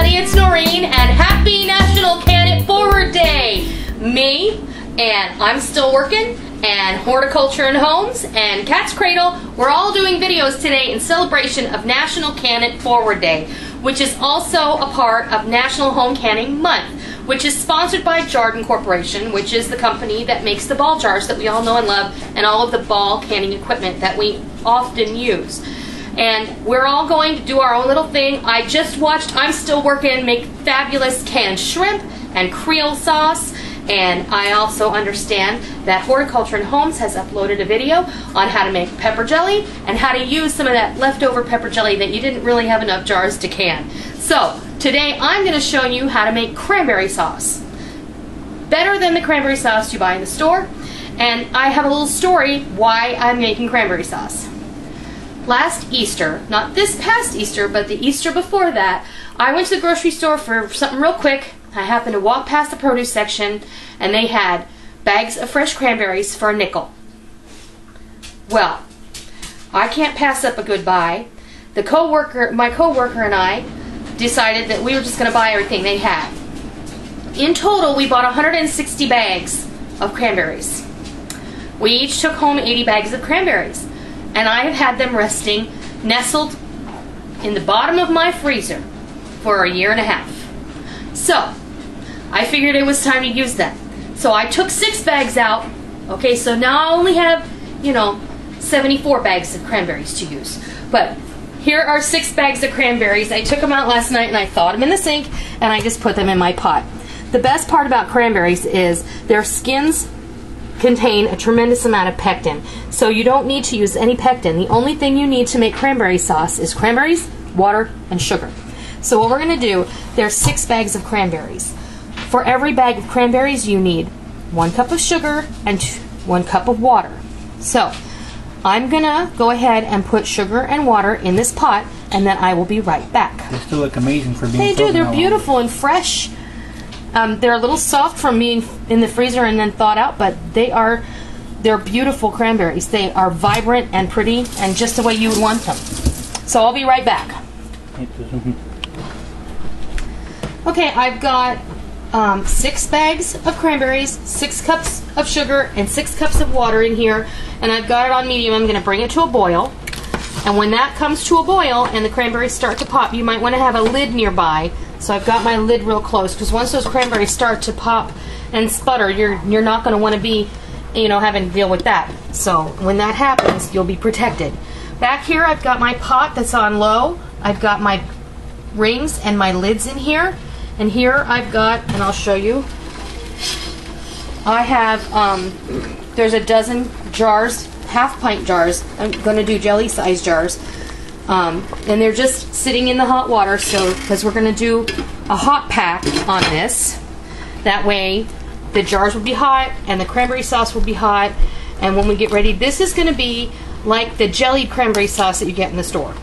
It's Noreen, and happy National Can It Forward Day! Me, and I'm Still Working, and Horticulture and Homes, and Katzcradul, we're all doing videos today in celebration of National Can It Forward Day, which is also a part of National Home Canning Month, which is sponsored by Jarden Corporation, which is the company that makes the ball jars that we all know and love, and all of the ball canning equipment that we often use. And we're all going to do our own little thing. I just watched I'm Still Working make fabulous canned shrimp and Creole sauce, and I also understand that Horticulture and Homes has uploaded a video on how to make pepper jelly and how to use some of that leftover pepper jelly that you didn't really have enough jars to can. So today I'm going to show you how to make cranberry sauce. Better than the cranberry sauce you buy in the store, and I have a little story why I'm making cranberry sauce. Last Easter, not this past Easter, but the Easter before that, I went to the grocery store for something real quick. I happened to walk past the produce section, and they had bags of fresh cranberries for a nickel. Well, I can't pass up a good buy. My coworker and I decided that we were just going to buy everything they had. In total, we bought 160 bags of cranberries. We each took home 80 bags of cranberries. And I have had them resting, nestled in the bottom of my freezer for a year and a half. So, I figured it was time to use them. So I took 6 bags out. Okay, so now I only have, 74 bags of cranberries to use. But here are 6 bags of cranberries. I took them out last night and I thawed them in the sink, and I just put them in my pot. The best part about cranberries is their skins contain a tremendous amount of pectin, so you don't need to use any pectin. The only thing you need to make cranberry sauce is cranberries, water, and sugar. So what we're going to do, there's 6 bags of cranberries. For every bag of cranberries you need 1 cup of sugar and 1 cup of water. So I'm going to go ahead and put sugar and water in this pot, and then I will be right back. They still look amazing for being They do, they're beautiful and fresh. They're a little soft from being in the freezer and then thawed out, but they're beautiful cranberries. They are vibrant and pretty and just the way you would want them. So I'll be right back. Okay, I've got 6 bags of cranberries, 6 cups of sugar, and 6 cups of water in here, and I've got it on medium. I'm going to bring it to a boil, and when that comes to a boil and the cranberries start to pop, you might want to have a lid nearby. So I've got my lid real close, because once those cranberries start to pop and sputter, you're not going to want to be, having to deal with that. So when that happens, you'll be protected. Back here, I've got my pot that's on low. I've got my rings and my lids in here. And here I've got, and I'll show you, I have, there's a dozen jars, half-pint jars. I'm going to do jelly-sized jars. And they're just sitting in the hot water, so because we're going to do a hot pack on this. That way the jars will be hot and the cranberry sauce will be hot, and when we get ready, this is going to be like the jellied cranberry sauce that you get in the store.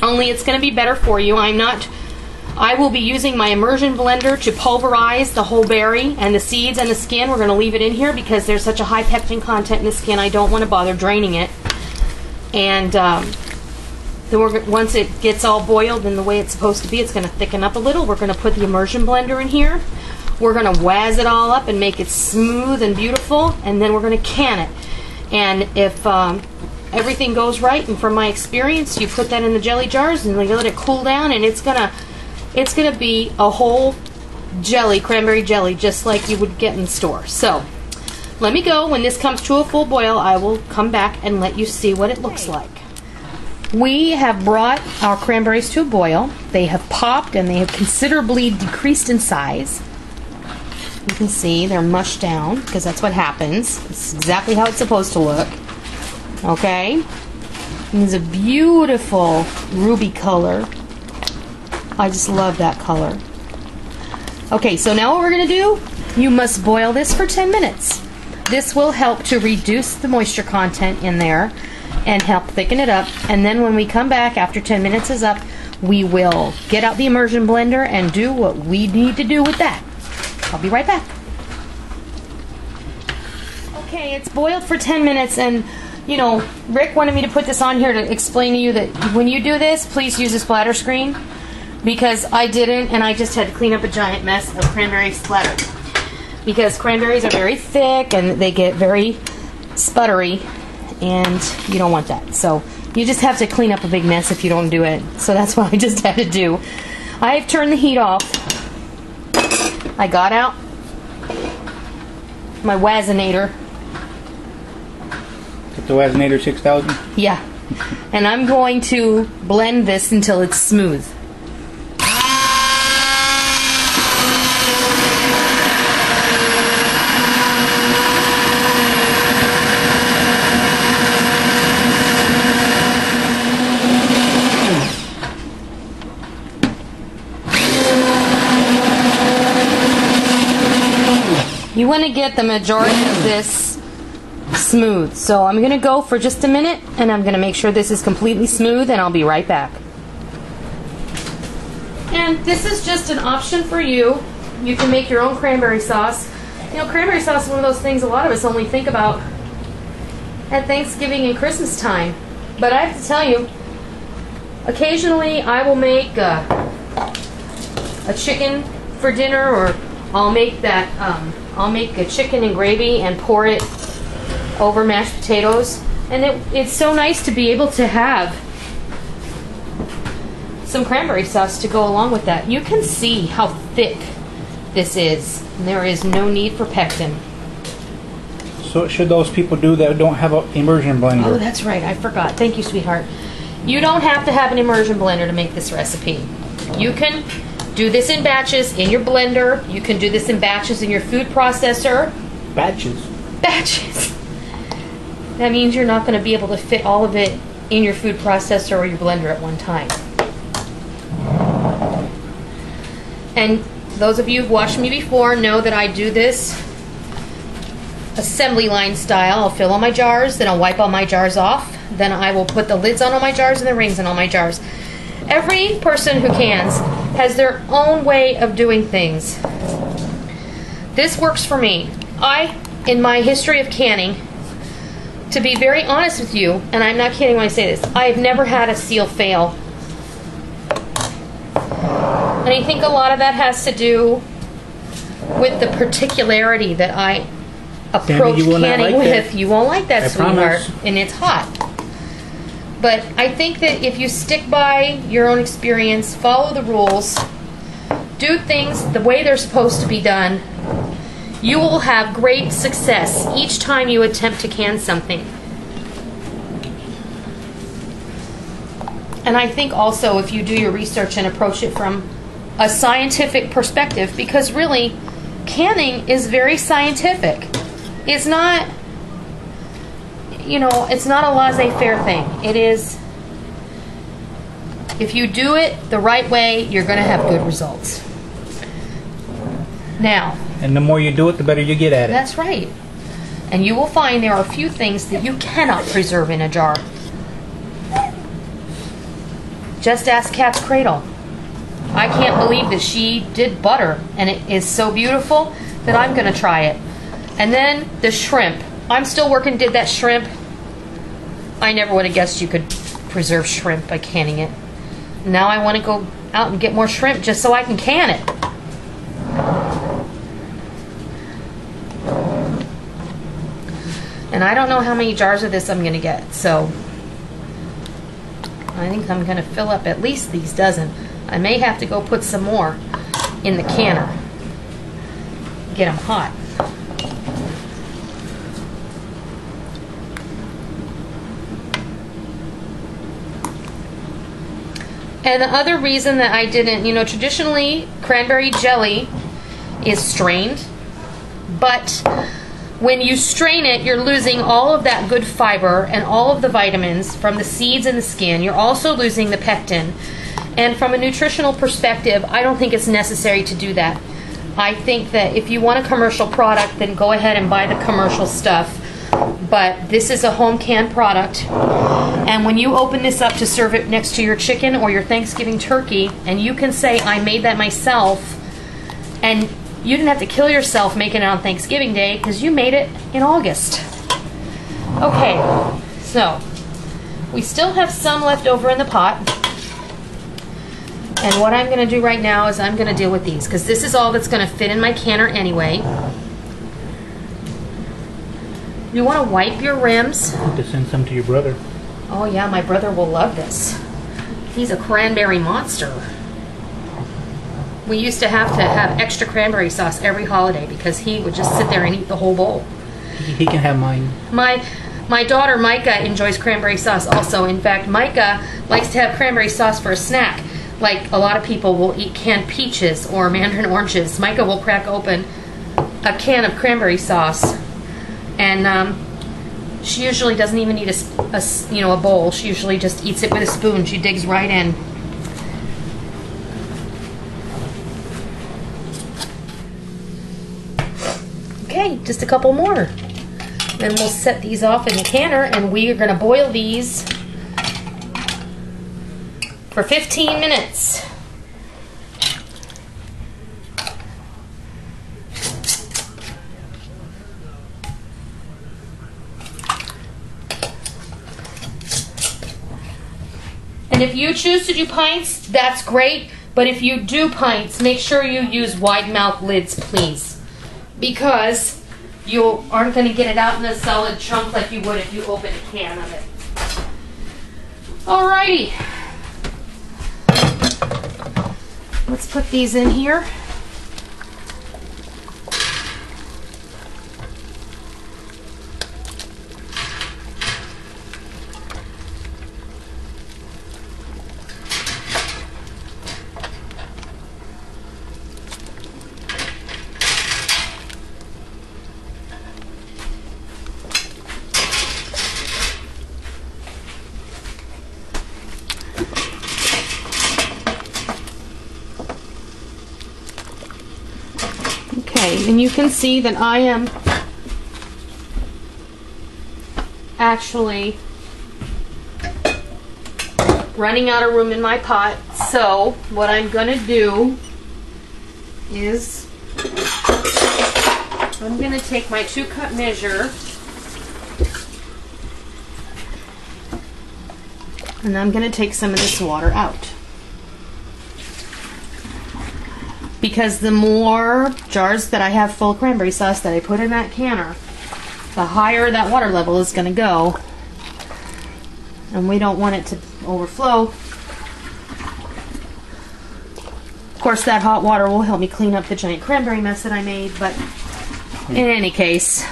Only it's going to be better for you. I will be using my immersion blender to pulverize the whole berry and the seeds and the skin. We're going to leave it in here because there's such a high pectin content in the skin. I don't want to bother draining it. And then once it gets all boiled in the way it's supposed to be, it's going to thicken up a little. We're going to put the immersion blender in here. We're going to wazz it all up and make it smooth and beautiful, and then we're going to can it. And if everything goes right, and from my experience, you put that in the jelly jars and you let it cool down, and it's gonna be a whole jelly, cranberry jelly, just like you would get in the store. So let me go. When this comes to a full boil, I will come back and let you see what it looks like. We have brought our cranberries to a boil. They have popped and they have considerably decreased in size. You can see they're mushed down because that's what happens. It's exactly how it's supposed to look. Okay? And it's a beautiful ruby color. I just love that color. Okay, so now what we're going to do, You must boil this for 10 minutes. This will help to reduce the moisture content in there and help thicken it up. And then when we come back after 10 minutes is up, we will get out the immersion blender and do what we need to do with that. I'll be right back. Okay, it's boiled for 10 minutes, and you know, Rick wanted me to put this on here to explain to you that when you do this, please use a splatter screen, because I didn't, and I just had to clean up a giant mess of cranberry splatter. Because cranberries are very thick and they get very sputtery, and you don't want that. So you just have to clean up a big mess if you don't do it. So that's what I just had to do. I've turned the heat off. I got out my Wazinator. The Wazinator 6000? Yeah. And I'm going to blend this until it's smooth. You want to get the majority of this smooth. So I'm going to go for just a minute, and I'm going to make sure this is completely smooth, and I'll be right back. And this is just an option for you. You can make your own cranberry sauce. You know, cranberry sauce is one of those things a lot of us only think about at Thanksgiving and Christmas time. But I have to tell you, occasionally I will make a chicken for dinner, or I'll make that. I'll make a chicken and gravy and pour it over mashed potatoes, and it's so nice to be able to have some cranberry sauce to go along with that. You can see how thick this is. There is no need for pectin. So what should those people do that don't have an immersion blender? Oh, that's right. I forgot. Thank you, sweetheart. You don't have to have an immersion blender to make this recipe. You can do this in batches in your blender. You can do this in batches in your food processor. Batches? Batches. That means you're not going to be able to fit all of it in your food processor or your blender at one time. And those of you who've watched me before know that I do this assembly line style. I'll fill all my jars, then I'll wipe all my jars off, then I will put the lids on all my jars and the rings on all my jars. Every person who cans has their own way of doing things. This works for me. In my history of canning, to be very honest with you, and I'm not kidding when I say this, I've never had a seal fail. And I think a lot of that has to do with the particularity that I approach canning with. You won't like that, sweetheart, and it's hot. But I think that if you stick by your own experience, follow the rules, do things the way they're supposed to be done, you will have great success each time you attempt to can something. And I think also if you do your research and approach it from a scientific perspective, because really, canning is very scientific. It's not, you know, it's not a laissez-faire thing. It is, if you do it the right way, you're going to have good results. Now, and the more you do it, the better you get at it. That's right. And you will find there are a few things that you cannot preserve in a jar. Just ask katzcradul. I can't believe that she did butter, and it is so beautiful that I'm going to try it. And then the shrimp. Imstillworking did that shrimp. I never would have guessed you could preserve shrimp by canning it. Now I want to go out and get more shrimp just so I can can it. And I don't know how many jars of this I'm going to get, so I think I'm going to fill up at least these dozen. I may have to go put some more in the canner. Get them hot. And the other reason that I didn't, you know, traditionally cranberry jelly is strained, but when you strain it, you're losing all of that good fiber and all of the vitamins from the seeds and the skin. You're also losing the pectin. And from a nutritional perspective, I don't think it's necessary to do that. I think that if you want a commercial product, then go ahead and buy the commercial stuff. But this is a home canned product, and when you open this up to serve it next to your chicken or your Thanksgiving turkey, and you can say, I made that myself, and you didn't have to kill yourself making it on Thanksgiving Day because you made it in August. Okay, so we still have some left over in the pot, and what I'm going to do right now is I'm going to deal with these because this is all that's going to fit in my canner anyway. You want to wipe your rims. To send some to your brother. Oh yeah, my brother will love this. He's a cranberry monster. We used to have extra cranberry sauce every holiday because he would just sit there and eat the whole bowl. He can have mine. My daughter Micah enjoys cranberry sauce also. In fact, Micah likes to have cranberry sauce for a snack. Like a lot of people will eat canned peaches or mandarin oranges. Micah will crack open a can of cranberry sauce. And she usually doesn't even need a bowl. She usually just eats it with a spoon. She digs right in. Okay, just a couple more. Then we'll set these off in the canner, and we are going to boil these for 15 minutes. And if you choose to do pints, that's great. But if you do pints, make sure you use wide mouth lids, please. Because you aren't going to get it out in a solid chunk like you would if you open a can of it. Alrighty. Let's put these in here. And you can see that I am actually running out of room in my pot. So what I'm going to do is I'm going to take my 2-cup measure and I'm going to take some of this water out. Because the more jars that I have full of cranberry sauce that I put in that canner, the higher that water level is going to go. And we don't want it to overflow. Of course, that hot water will help me clean up the giant cranberry mess that I made, but in any case,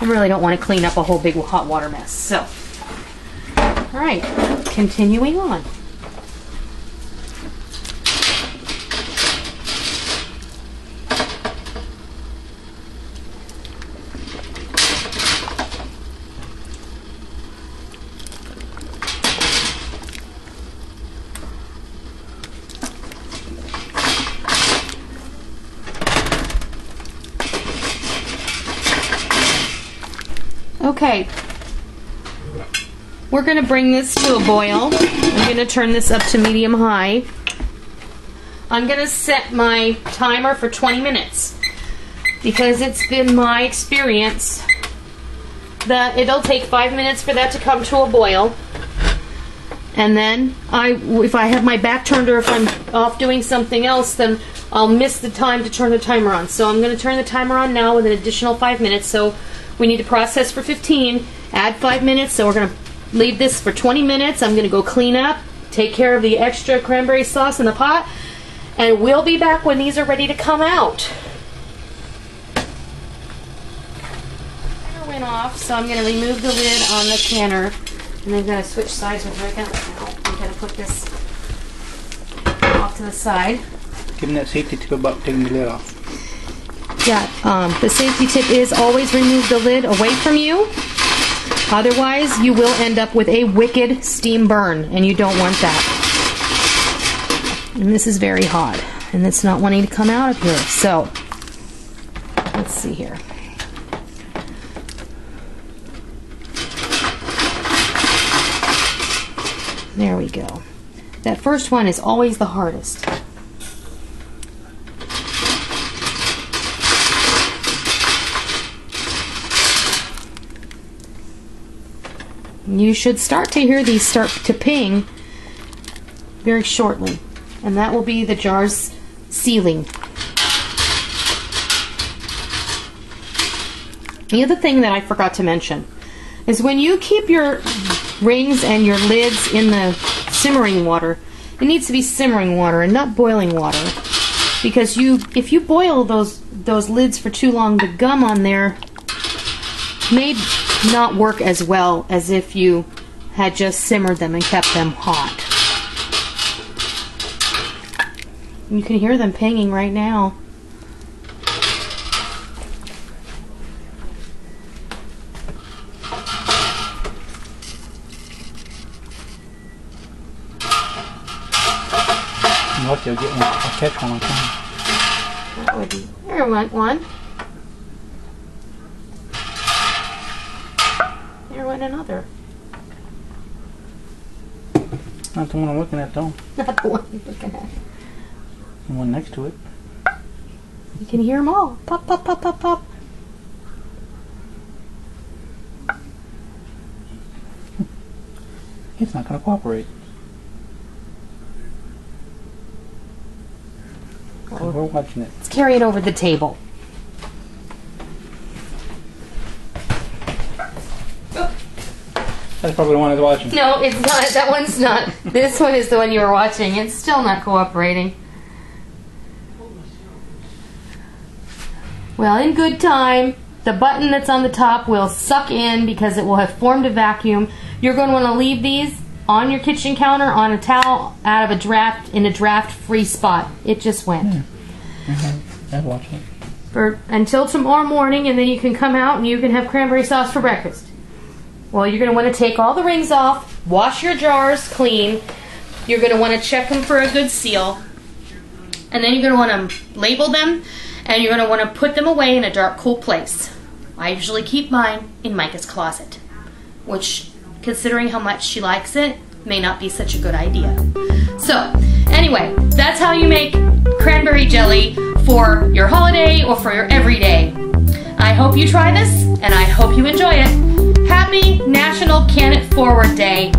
I really don't want to clean up a whole big hot water mess. So, alright, continuing on. Okay, we're going to bring this to a boil. I'm going to turn this up to medium-high. I'm going to set my timer for 20 minutes because it's been my experience that it'll take 5 minutes for that to come to a boil. And then if I have my back turned or if I'm off doing something else, then I'll miss the time to turn the timer on. So I'm going to turn the timer on now with an additional 5 minutes. So we need to process for 15, add 5 minutes, so we're going to leave this for 20 minutes. I'm going to go clean up, take care of the extra cranberry sauce in the pot, and we'll be back when these are ready to come out. Timer went off, so I'm going to remove the lid on the canner, and I'm going to switch sides with Rick now. I'm going to put this off to the side. Give him that safety tip about taking the lid off. Yeah, the safety tip is always remove the lid away from you. Otherwise, you will end up with a wicked steam burn, and you don't want that. And this is very hot. and it's not wanting to come out of here. So let's see here. There we go. That first one is always the hardest. You should start to hear these start to ping very shortly, and that will be the jar's sealing. The other thing that I forgot to mention is when you keep your rings and your lids in the simmering water, it needs to be simmering water and not boiling water, because if you boil those lids for too long, the gum on there may not work as well as if you had just simmered them and kept them hot. You can hear them pinging right now. I'm lucky I'll get one. I'll catch one on time. That would be. There went one. There went another. Not the one I'm looking at, though. Not the one you're looking at. The one next to it. You can hear them all. Pop, pop, pop, pop, pop. It's not going to cooperate. So we're watching it. Let's carry it over the table. That's probably the one I was watching. No, it's not. That one's not. This one is the one you were watching. It's still not cooperating. Well, in good time, the button that's on the top will suck in because it will have formed a vacuum. You're going to want to leave these on your kitchen counter on a towel out of a draft, in a draft-free spot. It just went. Yeah. I'm watching it. Until tomorrow morning, and then you can come out and you can have cranberry sauce for breakfast. Well, you're going to want to take all the rings off, wash your jars clean. You're going to want to check them for a good seal. And then you're going to want to label them, and you're going to want to put them away in a dark, cool place. I usually keep mine in Micah's closet, which, considering how much she likes it, may not be such a good idea. So, anyway, that's how you make cranberry jelly for your holiday or for your everyday. I hope you try this, and I hope you enjoy it. Happy National Can It Forward Day.